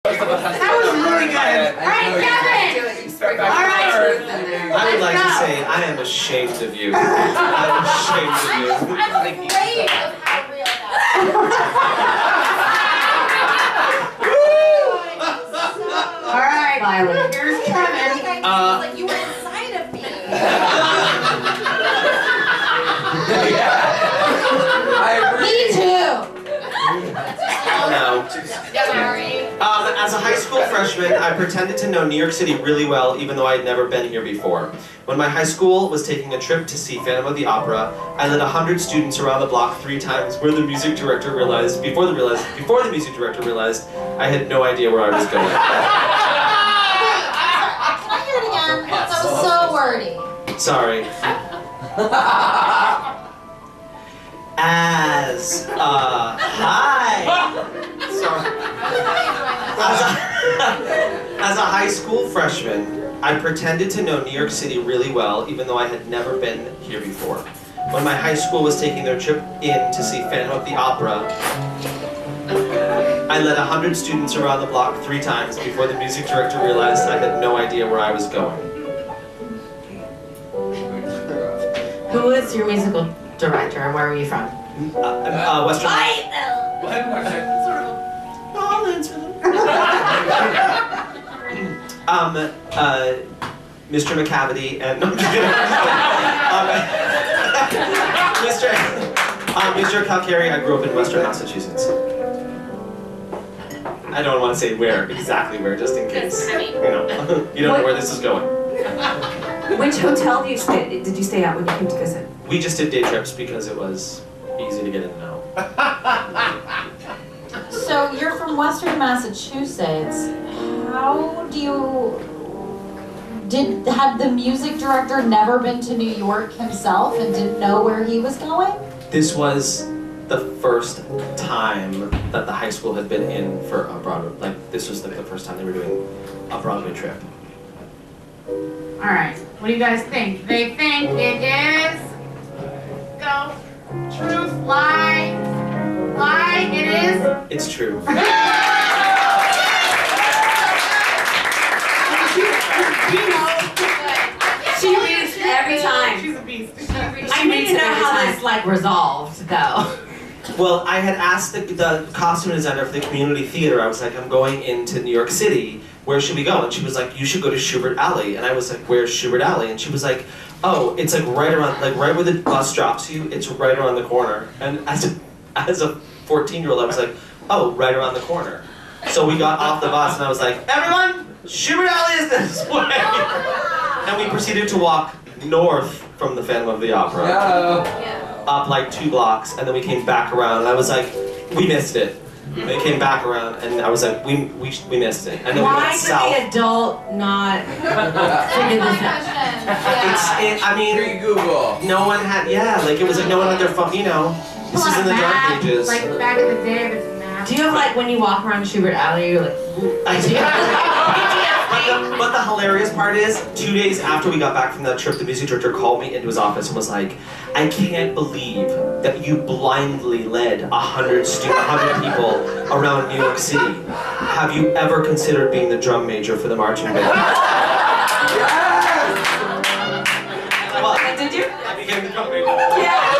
That was really good. All right, Kevin. All right. I would like to say I am ashamed of you. I'm ashamed of you. I'm afraid of how real that is. All right, Violet. Here's Kevin. Like you were inside of me. Me too. No. Sorry. As a high school freshman, I pretended to know New York City really well, even though I had never been here before. When my high school was taking a trip to see Phantom of the Opera, I led 100 students around the block 3 times before the music director realized I had no idea where I was going. Can I hear it again? That was so wordy. Sorry. As a high school freshman, I pretended to know New York City really well, even though I had never been here before. When my high school was taking their trip in to see Phantom of the Opera, I led 100 students around the block 3 times before the music director realized I had no idea where I was going. Who was your musical director and where were you from? Western. Mr. McCavity and no, I'm just kidding. Mr. Calcary. I grew up in Western Massachusetts. I don't want to say exactly where, just in case. You don't know where this is going. Which hotel did you stay at when you came to visit? We just did day trips because it was easy to get in and out. So you're from Western Massachusetts. How do you... Had the music director never been to New York himself and didn't know where he was going? This was the first time that the high school had been in for a Broadway. This was the first time they were doing a Broadway trip. All right. What do you guys think? They think it is. Go. Truth, lie. Lie. It is. It's true. She reads every time. She's a beast. I need to know how this resolved though. Well, I had asked the costume designer for the community theater. I was like, I'm going into New York City. Where should we go? And she was like, you should go to Schubert Alley. And I was like, where's Schubert Alley? And she was like, oh, it's like right where the bus drops you. It's right around the corner. And as a 14-year-old, I was like, oh, right around the corner. So we got off the bus and I was like, everyone, Schubert Alley is this way. And we proceeded to walk north from the Phantom of the Opera. Up like 2 blocks, and then we came back around, and I was like, we missed it. They came back around, and I was like, we missed it. And then we went south. Why did the adult not figure this out? I mean, Google. No one had, it was like no one had their phone, this is in the dark ages. Like back in the day, there's a map. Do you have when you walk around Schubert Alley, you're like, But the hilarious part is, 2 days after we got back from that trip, the music director called me into his office and was like, I can't believe that you blindly led 100 people around New York City. Have you ever considered being the drum major for the marching band? Yes! Well, did you? I became the drum major. Yeah.